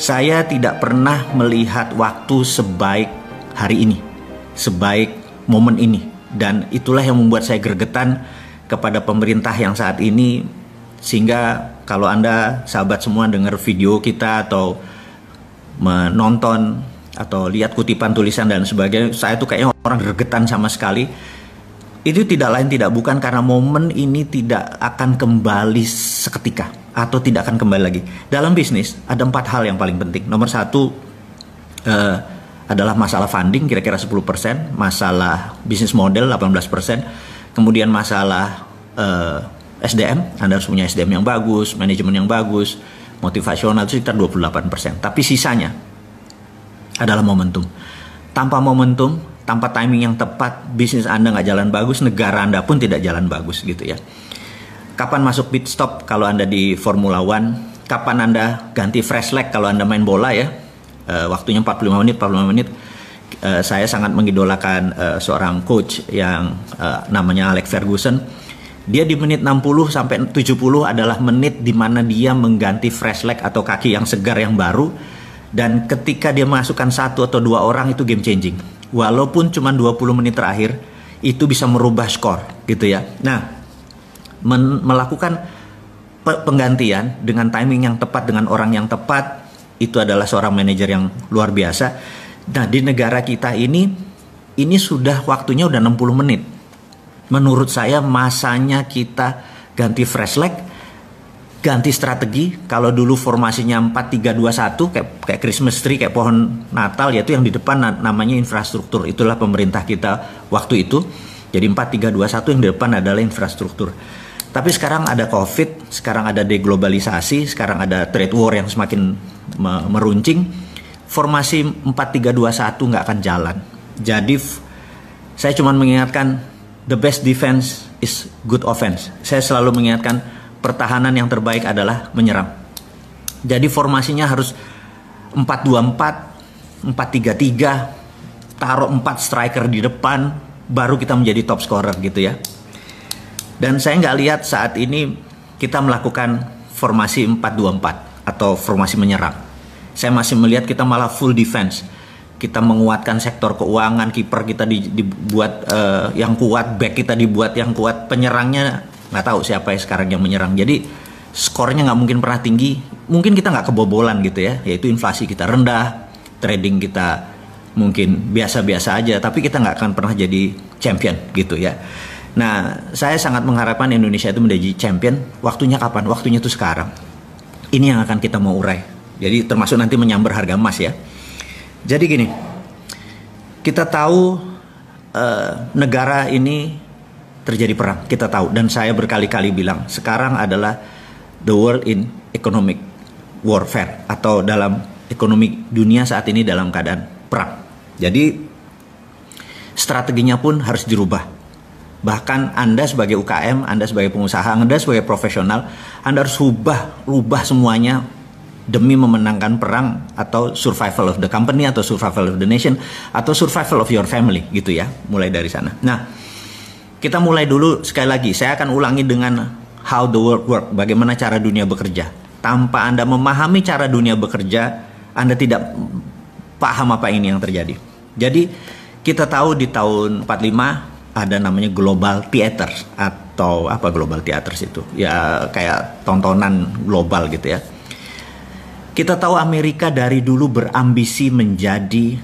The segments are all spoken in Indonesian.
Saya tidak pernah melihat waktu sebaik hari ini, sebaik momen ini. Dan itulah yang membuat saya gregetan kepada pemerintah yang saat ini. Sehingga kalau Anda sahabat semua dengar video kita atau menonton atau lihat kutipan tulisan dan sebagainya, saya tuh kayaknya orang gregetan sama sekali. Itu tidak lain tidak bukan karena momen ini tidak akan kembali seketika atau tidak akan kembali lagi. Dalam bisnis ada 4 hal yang paling penting. Nomor 1 adalah masalah funding kira-kira 10%, masalah bisnis model 18%, kemudian masalah SDM, Anda harus punya SDM yang bagus, manajemen yang bagus, motivasional itu sekitar 28%. Tapi sisanya adalah momentum. Tanpa momentum, tanpa timing yang tepat, bisnis Anda nggak jalan bagus, negara Anda pun tidak jalan bagus gitu ya. Kapan masuk pit stop kalau Anda di Formula One? Kapan Anda ganti fresh leg kalau Anda main bola ya? Waktunya 45 menit. Saya sangat mengidolakan seorang coach yang namanya Alex Ferguson. Dia di menit 60 sampai 70 adalah menit di mana dia mengganti fresh leg atau kaki yang segar yang baru. Dan ketika dia masukkan 1 atau 2 orang itu game changing. Walaupun cuma 20 menit terakhir itu bisa merubah skor gitu ya. Nah, melakukan penggantian dengan timing yang tepat dengan orang yang tepat itu adalah seorang manajer yang luar biasa. Nah, di negara kita ini sudah waktunya udah 60 menit. Menurut saya masanya kita ganti fresh leg, ganti strategi. Kalau dulu formasinya 4-3-2-1 kayak Christmas tree, kayak pohon Natal, yaitu yang di depan namanya infrastruktur. Itulah pemerintah kita waktu itu. Jadi 4-3-2-1 yang di depan adalah infrastruktur. Tapi sekarang ada COVID, sekarang ada deglobalisasi, sekarang ada trade war yang semakin meruncing. Formasi 4-3-2-1 nggak akan jalan. Jadi saya cuma mengingatkan the best defense is good offense. Saya selalu mengingatkan pertahanan yang terbaik adalah menyerang. Jadi formasinya harus 4-2-4, 4-3-3, taruh 4 striker di depan, baru kita menjadi top scorer gitu ya. Dan saya nggak lihat saat ini kita melakukan formasi 4-2-4 atau formasi menyerang. Saya masih melihat kita malah full defense. Kita menguatkan sektor keuangan, kiper kita dibuat yang kuat, back kita dibuat yang kuat, penyerangnya nggak tahu siapa yang sekarang yang menyerang. Jadi skornya nggak mungkin pernah tinggi. Mungkin kita nggak kebobolan gitu ya, yaitu inflasi kita rendah, trading kita mungkin biasa-biasa aja, tapi kita nggak akan pernah jadi champion gitu ya. Nah, saya sangat mengharapkan Indonesia itu menjadi champion. Waktunya kapan? Waktunya itu sekarang. Ini yang akan kita mau urai. Jadi termasuk nanti menyambar harga emas ya. Jadi gini, kita tahu negara ini terjadi perang, kita tahu. Dan saya berkali-kali bilang, sekarang adalah the world in economic warfare. Atau dalam ekonomi dunia saat ini dalam keadaan perang. Jadi strateginya pun harus dirubah. Bahkan Anda sebagai UKM, Anda sebagai pengusaha, Anda sebagai profesional, Anda harus rubah semuanya demi memenangkan perang atau survival of the company atau survival of the nation atau survival of your family gitu ya. Mulai dari sana. Nah, kita mulai dulu sekali lagi. Saya akan ulangi dengan how the world work, bagaimana cara dunia bekerja. Tanpa Anda memahami cara dunia bekerja, Anda tidak paham apa ini yang terjadi. Jadi kita tahu di tahun 45 ada namanya global theater atau apa global theaters itu? Ya kayak tontonan global gitu ya. Kita tahu Amerika dari dulu berambisi menjadi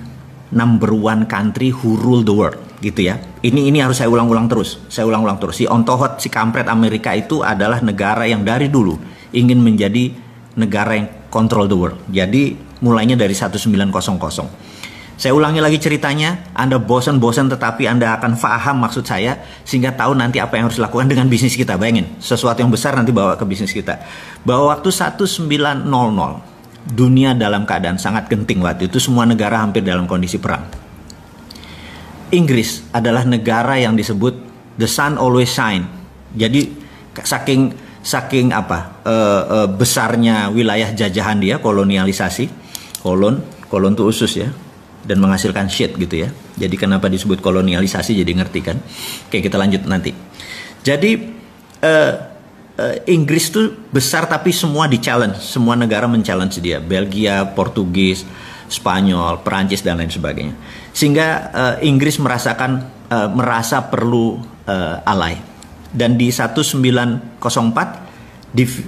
number one country who rule the world gitu ya. Ini harus saya ulang-ulang terus. Saya ulang-ulang terus. Si ontohot, si kampret Amerika itu adalah negara yang dari dulu ingin menjadi negara yang control the world. Jadi mulainya dari 1900. Saya ulangi lagi ceritanya, Anda bosan-bosan tetapi Anda akan paham maksud saya sehingga tahu nanti apa yang harus dilakukan dengan bisnis kita. Bayangin, sesuatu yang besar nanti bawa ke bisnis kita. Bahwa waktu 1900 dunia dalam keadaan sangat genting waktu itu, semua negara hampir dalam kondisi perang. Inggris adalah negara yang disebut the sun always shine. Jadi saking besarnya wilayah jajahan dia, kolonialisasi, kolon tuh usus ya, dan menghasilkan shit gitu ya. Jadi kenapa disebut kolonialisasi jadi ngerti kan? Oke, kita lanjut nanti. Jadi Inggris tuh besar tapi semua di challenge, semua negara men-challenge dia, Belgia, Portugis, Spanyol, Perancis dan lain sebagainya. Sehingga Inggris merasa perlu ally. Dan di 1904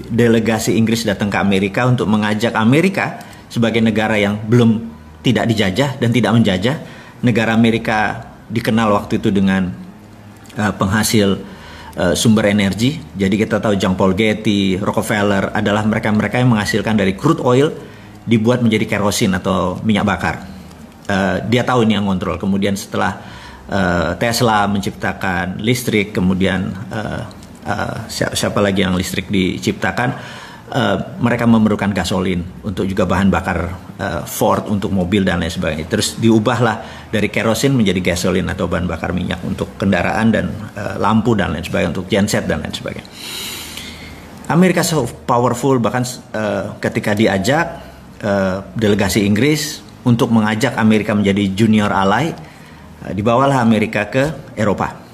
delegasi Inggris datang ke Amerika untuk mengajak Amerika sebagai negara yang tidak dijajah dan tidak menjajah. Negara Amerika dikenal waktu itu dengan penghasil sumber energi. Jadi kita tahu John Paul Getty, Rockefeller adalah mereka-mereka yang menghasilkan dari crude oil dibuat menjadi kerosin atau minyak bakar. Dia tahu ini yang kontrol. Kemudian setelah Tesla menciptakan listrik, kemudian siapa lagi yang listrik diciptakan, mereka memerlukan gasolin untuk juga bahan bakar Ford untuk mobil dan lain sebagainya. Terus diubahlah dari kerosin menjadi gasolin atau bahan bakar minyak untuk kendaraan dan lampu dan lain sebagainya, untuk genset dan lain sebagainya. Amerika so powerful, bahkan ketika diajak delegasi Inggris untuk mengajak Amerika menjadi junior ally, dibawalah Amerika ke Eropa.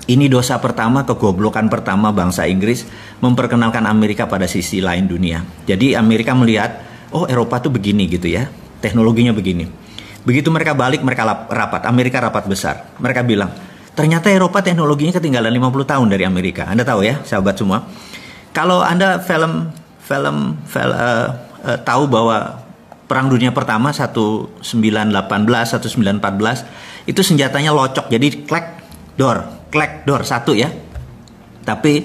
Ini dosa pertama, kegoblokan pertama bangsa Inggris, memperkenalkan Amerika pada sisi lain dunia. Jadi Amerika melihat, oh Eropa tuh begini gitu ya, teknologinya begini. Begitu mereka balik, mereka rapat, Amerika rapat besar. Mereka bilang, ternyata Eropa teknologinya ketinggalan 50 tahun dari Amerika. Anda tahu ya, sahabat semua. Kalau Anda tahu bahwa Perang Dunia Pertama 1918, 1914 itu senjatanya locok, jadi clack door satu ya. Tapi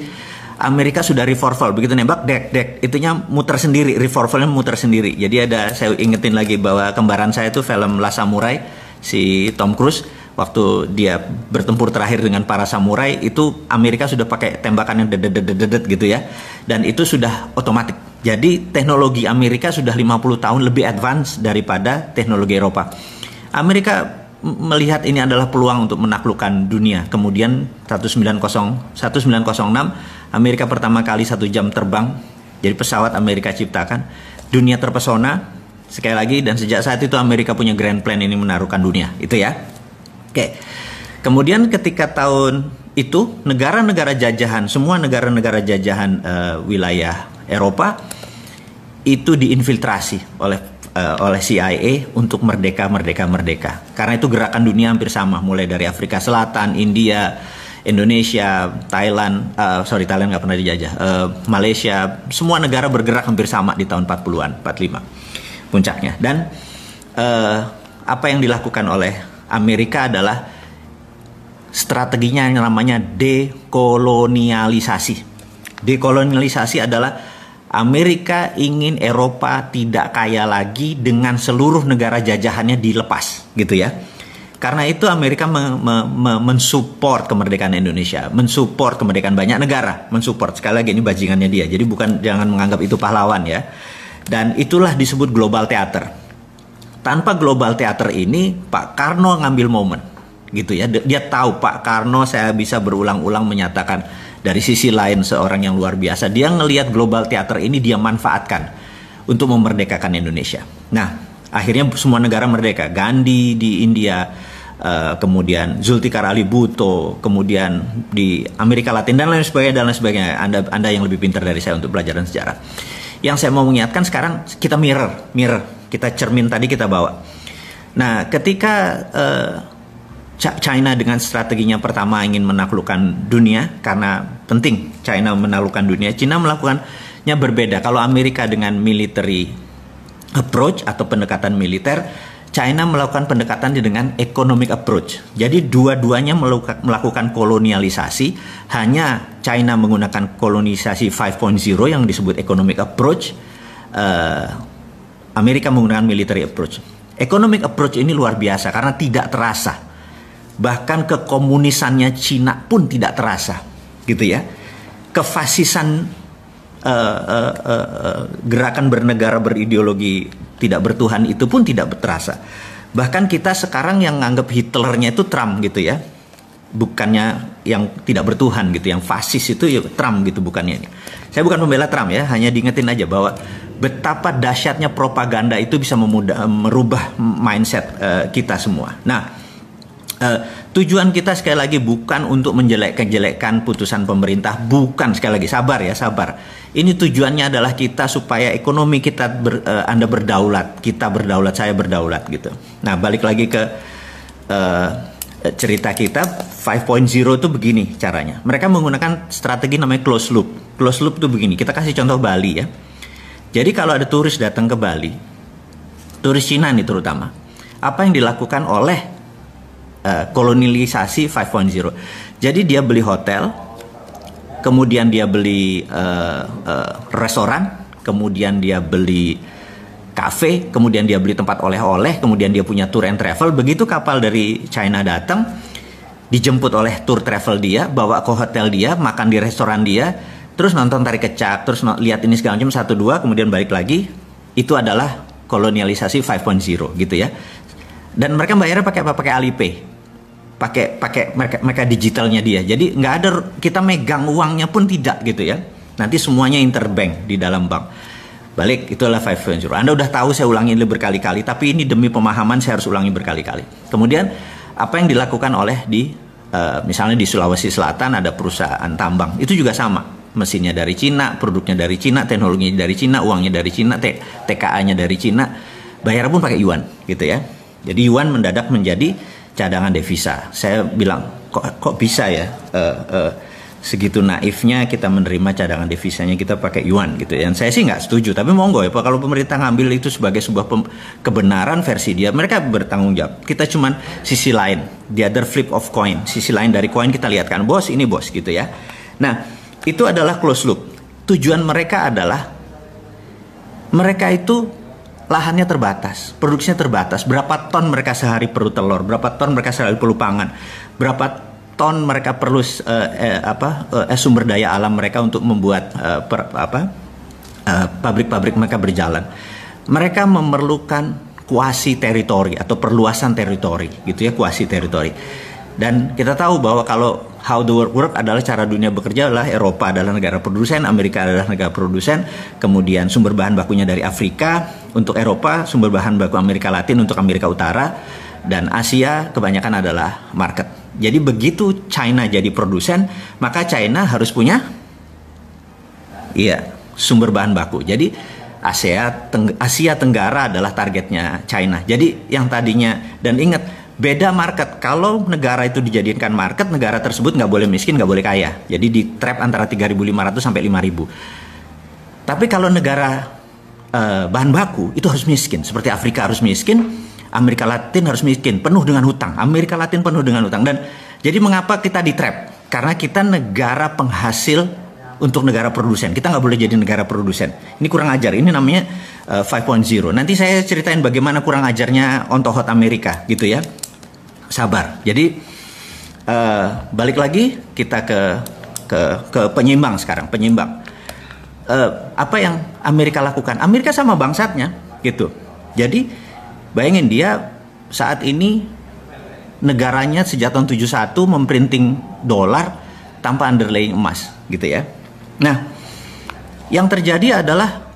Amerika sudah revolver, begitu nembak dek itunya muter sendiri, revolvernya muter sendiri. Jadi saya ingetin lagi bahwa kembaran saya itu film Last Samurai, si Tom Cruise, waktu dia bertempur terakhir dengan para samurai itu Amerika sudah pakai tembakan yang dedet gitu ya, dan itu sudah otomatis. Jadi teknologi Amerika sudah 50 tahun lebih advance daripada teknologi Eropa. Amerika melihat ini adalah peluang untuk menaklukkan dunia. Kemudian 1906 Amerika pertama kali 1 jam terbang, jadi pesawat Amerika ciptakan. Dunia terpesona sekali lagi, dan sejak saat itu Amerika punya grand plan ini menaklukkan dunia, itu ya. Oke. Kemudian ketika tahun itu negara-negara jajahan, semua negara-negara jajahan wilayah Eropa itu diinfiltrasi oleh CIA untuk merdeka. Karena itu gerakan dunia hampir sama, mulai dari Afrika Selatan, India, Indonesia, Thailand nggak pernah dijajah, Malaysia, semua negara bergerak hampir sama di tahun 40-an, 45 puncaknya. Dan apa yang dilakukan oleh Amerika adalah strateginya yang namanya dekolonialisasi. Dekolonialisasi adalah Amerika ingin Eropa tidak kaya lagi dengan seluruh negara jajahannya dilepas, gitu ya. Karena itu Amerika mensupport kemerdekaan Indonesia, mensupport kemerdekaan banyak negara, mensupport. Sekali lagi ini bajingannya dia. Jadi jangan menganggap itu pahlawan ya. Dan itulah disebut global theater. Tanpa global theater ini Pak Karno ngambil momen, gitu ya. Dia tahu Pak Karno, saya bisa berulang-ulang menyatakan dari sisi lain seorang yang luar biasa. Dia ngelihat global theater ini, dia manfaatkan untuk memerdekakan Indonesia. Nah, akhirnya semua negara merdeka. Gandhi di India, kemudian Zulfikar Ali Bhutto, kemudian di Amerika Latin dan lain sebagainya. Anda yang lebih pintar dari saya untuk pelajaran sejarah. Yang saya mau mengingatkan sekarang, kita mirror, kita cermin tadi kita bawa. Nah, ketika China dengan strateginya pertama ingin menaklukkan dunia, karena penting China menaklukkan dunia, China melakukannya berbeda. Kalau Amerika dengan military approach atau pendekatan militer, China melakukan pendekatan dengan economic approach. Jadi dua-duanya melakukan kolonialisasi, hanya China menggunakan kolonisasi 5.0 yang disebut economic approach, Amerika menggunakan military approach. Economic approach ini luar biasa karena tidak terasa. Bahkan kekomunisannya Cina pun tidak terasa, gitu ya. Kefasisan gerakan bernegara berideologi tidak bertuhan itu pun tidak terasa. Bahkan kita sekarang yang nganggap Hitlernya itu Trump, gitu ya. Bukannya yang tidak bertuhan gitu, yang fasis itu ya Trump gitu, bukannya ini. Saya bukan pembela Trump ya, hanya diingetin aja bahwa betapa dahsyatnya propaganda itu bisa merubah mindset kita semua. Nah, Tujuan kita sekali lagi bukan untuk menjelek-jelekkan putusan pemerintah, bukan, sekali lagi sabar ya, sabar. Ini tujuannya adalah kita supaya ekonomi kita Anda berdaulat, kita berdaulat, saya berdaulat gitu. Nah, balik lagi ke cerita kita 5.0 itu begini caranya. Mereka menggunakan strategi namanya closed loop. Closed loop itu begini. Kita kasih contoh Bali ya. Jadi kalau ada turis datang ke Bali, turis Cina nih terutama, apa yang dilakukan oleh kolonialisasi 5.0? Jadi dia beli hotel, kemudian dia beli restoran, kemudian dia beli kafe, kemudian dia beli tempat oleh-oleh, kemudian dia punya tour and travel. Begitu kapal dari China datang, dijemput oleh tour travel dia, bawa ke hotel dia, makan di restoran dia, terus nonton tari kecak, terus lihat ini segala macam 1-2, kemudian balik lagi. Itu adalah kolonialisasi 5.0 gitu ya. Dan mereka bayarnya pakai apa? Pakai Alipay. Pakai mereka digitalnya dia. Jadi nggak ada kita megang uangnya pun tidak gitu ya. Nanti semuanya interbank di dalam bank. Balik, itulah 5.0. Anda udah tahu, saya ulangi ini berkali-kali, tapi ini demi pemahaman saya harus ulangi berkali-kali. Kemudian apa yang dilakukan oleh misalnya di Sulawesi Selatan ada perusahaan tambang, itu juga sama. Mesinnya dari Cina, produknya dari Cina, teknologinya dari Cina, uangnya dari Cina, TKA-nya dari Cina, bayar pun pakai yuan gitu ya. Jadi yuan mendadak menjadi cadangan devisa. Saya bilang kok bisa ya segitu naifnya kita menerima cadangan devisanya kita pakai yuan gitu ya. Dan saya sih nggak setuju, tapi monggo ya Pak, kalau pemerintah ngambil itu sebagai sebuah kebenaran versi dia, mereka bertanggung jawab. Kita cuman sisi lain, the other flip of coin, sisi lain dari koin kita lihat kan, bos ini bos gitu ya. Nah, itu adalah close loop. Tujuan mereka adalah mereka itu lahannya terbatas, produksinya terbatas. Berapa ton mereka sehari perlu telur, berapa ton mereka sehari perlu pangan, berapa ton mereka perlu sumber daya alam mereka untuk membuat pabrik-pabrik mereka berjalan. Mereka memerlukan kuasi teritori atau perluasan teritori gitu ya, kuasi teritori. Dan kita tahu bahwa kalau how the world work adalah cara dunia bekerja adalah Eropa adalah negara produsen, Amerika adalah negara produsen, kemudian sumber bahan bakunya dari Afrika untuk Eropa, sumber bahan baku Amerika Latin untuk Amerika Utara, dan Asia kebanyakan adalah market. Jadi begitu China jadi produsen, maka China harus punya sumber bahan baku. Jadi Asia Tenggara adalah targetnya China. Jadi yang tadinya, dan ingat, beda market. Kalau negara itu dijadikan market, negara tersebut nggak boleh miskin, nggak boleh kaya. Jadi di trap antara 3.500 sampai 5.000. Tapi kalau negara bahan baku itu harus miskin. Seperti Afrika harus miskin, Amerika Latin harus miskin, penuh dengan hutang. Amerika Latin penuh dengan hutang. Dan jadi mengapa kita di trap? Karena kita negara penghasil untuk negara produsen. Kita nggak boleh jadi negara produsen. Ini kurang ajar. Ini namanya 5.0. Nanti saya ceritain bagaimana kurang ajarnya on tohot Amerika gitu ya. Sabar. Jadi balik lagi kita ke penyeimbang sekarang. Penyeimbang. Apa yang Amerika lakukan? Amerika sama bangsatnya gitu. Jadi bayangin dia saat ini negaranya sejak tahun 71 memprinting dolar tanpa underlying emas gitu ya. Nah, yang terjadi adalah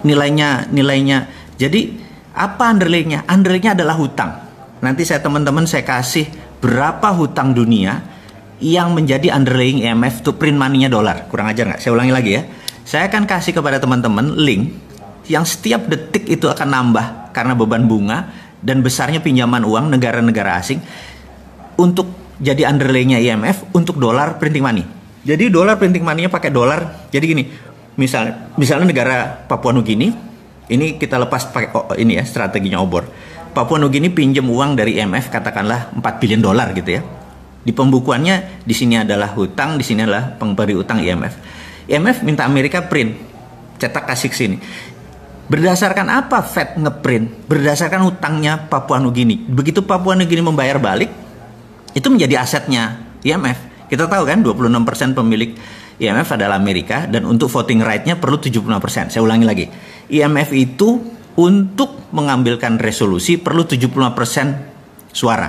nilainya. Jadi apa underlyingnya? Underlyingnya adalah hutang. Nanti teman-teman saya kasih berapa hutang dunia yang menjadi underlying IMF to print money-nya dolar. Kurang ajar nggak? Saya ulangi lagi ya. Saya akan kasih kepada teman-teman link yang setiap detik itu akan nambah karena beban bunga dan besarnya pinjaman uang negara-negara asing untuk jadi underlying-nya IMF untuk dolar printing money. Jadi dolar printing money-nya pakai dolar. Jadi gini, misalnya negara Papua Nugini, ini kita lepas pakai ini ya, strateginya obor. Papua Nugini pinjam uang dari IMF katakanlah 4 billion dolar gitu ya. Di pembukuannya di sini adalah hutang, di sini adalah pemberi utang IMF. IMF minta Amerika print, cetak kasih ke sini. Berdasarkan apa Fed ngeprint? Berdasarkan hutangnya Papua Nugini. Begitu Papua Nugini membayar balik, itu menjadi asetnya IMF. Kita tahu kan 26% pemilik IMF adalah Amerika, dan untuk voting right-nya perlu 75%. Saya ulangi lagi. IMF itu untuk mengambilkan resolusi perlu 75% suara.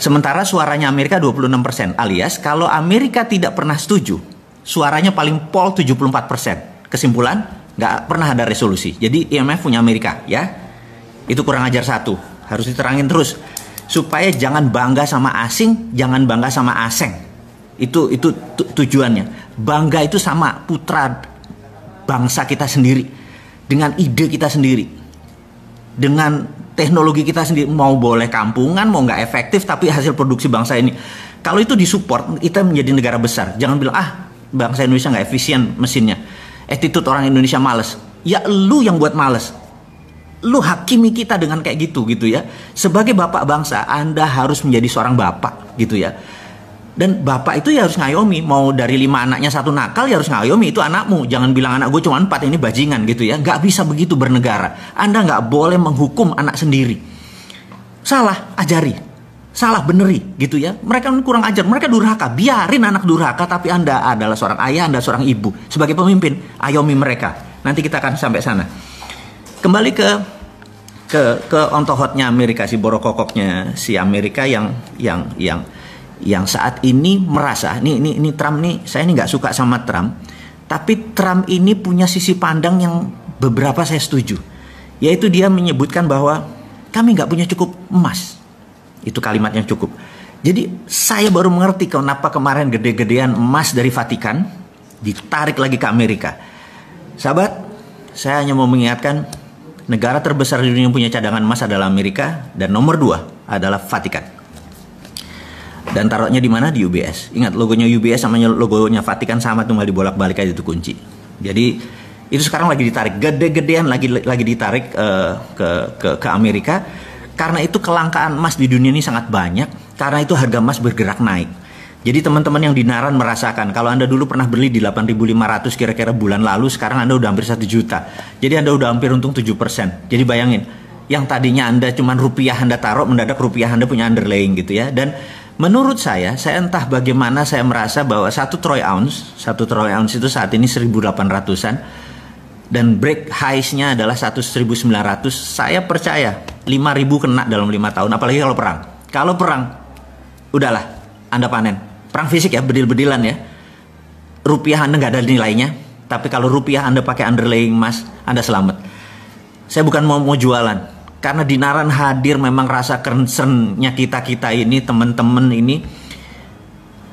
Sementara suaranya Amerika 26%, alias kalau Amerika tidak pernah setuju, suaranya paling pol 74%. Kesimpulan, nggak pernah ada resolusi. Jadi IMF punya Amerika ya. Itu kurang ajar satu, harus diterangin terus. supaya jangan bangga sama asing, jangan bangga sama asing. Itu tujuannya. Bangga itu sama putra bangsa kita sendiri, dengan ide kita sendiri, dengan teknologi kita sendiri. Mau boleh kampungan, mau nggak efektif, tapi hasil produksi bangsa ini. Kalau itu disupport, kita menjadi negara besar. Jangan bilang, bangsa Indonesia nggak efisien mesinnya. Attitude orang Indonesia males. Ya lu yang buat males. Lu hakimi kita dengan kayak gitu ya. Sebagai bapak bangsa, Anda harus menjadi seorang bapak gitu ya. Dan bapak itu ya harus ngayomi. Mau dari 5 anaknya 1 nakal, ya harus ngayomi. Itu anakmu. Jangan bilang anak gue cuma 4, ini bajingan gitu ya. Nggak bisa begitu bernegara. Anda nggak boleh menghukum anak sendiri. Salah, ajari. Salah, beneri gitu ya. Mereka kurang ajar, mereka durhaka. Biarin anak durhaka, tapi Anda adalah seorang ayah, Anda seorang ibu. Sebagai pemimpin, ayomi mereka. Nanti kita akan sampai sana. Kembali ke ontohotnya Amerika, si borokokoknya si Amerika yang saat ini merasa ini Trump nih, saya ini nggak suka sama Trump, tapi Trump ini punya sisi pandang yang beberapa saya setuju, yaitu dia menyebutkan bahwa kami nggak punya cukup emas. Itu kalimat yang cukup. Jadi saya baru mengerti kenapa kemarin gede-gedean emas dari Vatikan ditarik lagi ke Amerika. Sahabat, saya hanya mau mengingatkan, negara terbesar di dunia yang punya cadangan emas adalah Amerika, dan nomor 2 adalah Vatikan. Dan taruhnya di mana? Di UBS. Ingat, logonya UBS sama logonya Vatikan sama, tinggal dibolak-balik aja, itu kunci. Jadi itu sekarang lagi ditarik, gede-gedean lagi ditarik ke Amerika. Karena itu kelangkaan emas di dunia ini sangat banyak, karena itu harga emas bergerak naik. Jadi teman-teman yang di Naran merasakan, kalau Anda dulu pernah beli di 8.500 kira-kira bulan lalu, sekarang Anda udah hampir 1 juta. Jadi Anda udah hampir untung 7%. Jadi bayangin, yang tadinya Anda cuman rupiah Anda taruh, mendadak rupiah Anda punya underlying gitu ya. Dan menurut saya entah bagaimana saya merasa bahwa 1 troy ounce itu saat ini 1.800-an. Dan break highs-nya adalah 1.900. Saya percaya 5.000 kena dalam 5 tahun. Apalagi kalau perang. Kalau perang, udahlah, Anda panen. Perang fisik ya, bedil-bedilan ya. Rupiah Anda nggak ada nilainya. Tapi kalau rupiah Anda pakai underlying emas, Anda selamat. Saya bukan mau jualan. Karena di Naran hadir memang rasa concern-nya kita ini, teman-teman ini,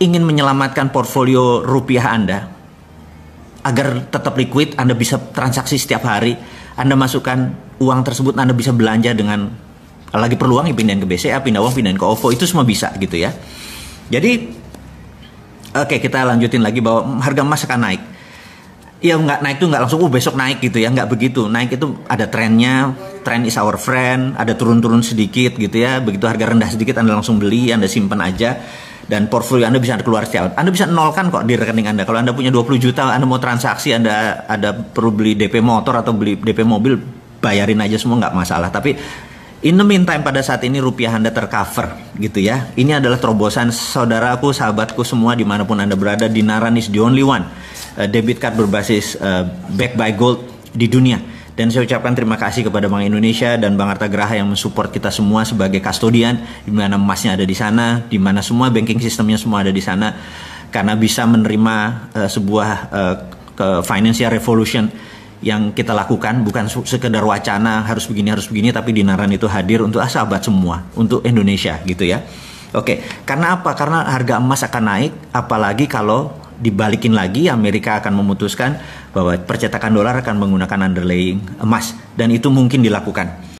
ingin menyelamatkan portfolio rupiah Anda. Agar tetap liquid, Anda bisa transaksi setiap hari, Anda masukkan uang tersebut, Anda bisa belanja dengan, kalau lagi perlu uang, pindahin ke BCA, pindahin ke OVO, itu semua bisa gitu ya. Jadi, oke, kita lanjutin lagi bahwa harga emas akan naik. Ya nggak naik tuh nggak langsung besok naik gitu ya, nggak begitu. Naik itu ada trennya, trend is our friend, ada turun-turun sedikit gitu ya. Begitu harga rendah sedikit Anda langsung beli, Anda simpan aja. Dan portfolio Anda bisa keluar setiap, Anda bisa nolkan kok di rekening Anda. Kalau Anda punya 20 juta, Anda mau transaksi, Anda perlu beli DP motor atau beli DP mobil, bayarin aja semua, nggak masalah. Tapi in the meantime, pada saat ini rupiah Anda tercover gitu ya. Ini adalah terobosan saudaraku, sahabatku semua dimanapun Anda berada. Di Naran is the only one debit card berbasis backed by gold di dunia. Dan saya ucapkan terima kasih kepada Bank Indonesia dan Bang Arta Graha yang mensupport kita semua sebagai kastodian, di mana emasnya ada di sana, di mana semua banking sistemnya semua ada di sana, karena bisa menerima sebuah financial revolution yang kita lakukan, bukan sekedar wacana harus begini, tapi di Naran itu hadir untuk sahabat semua, untuk Indonesia gitu ya. Oke, karena apa? Karena harga emas akan naik, apalagi kalau dibalikin lagi, Amerika akan memutuskan bahwa percetakan dolar akan menggunakan underlying emas, dan itu mungkin dilakukan.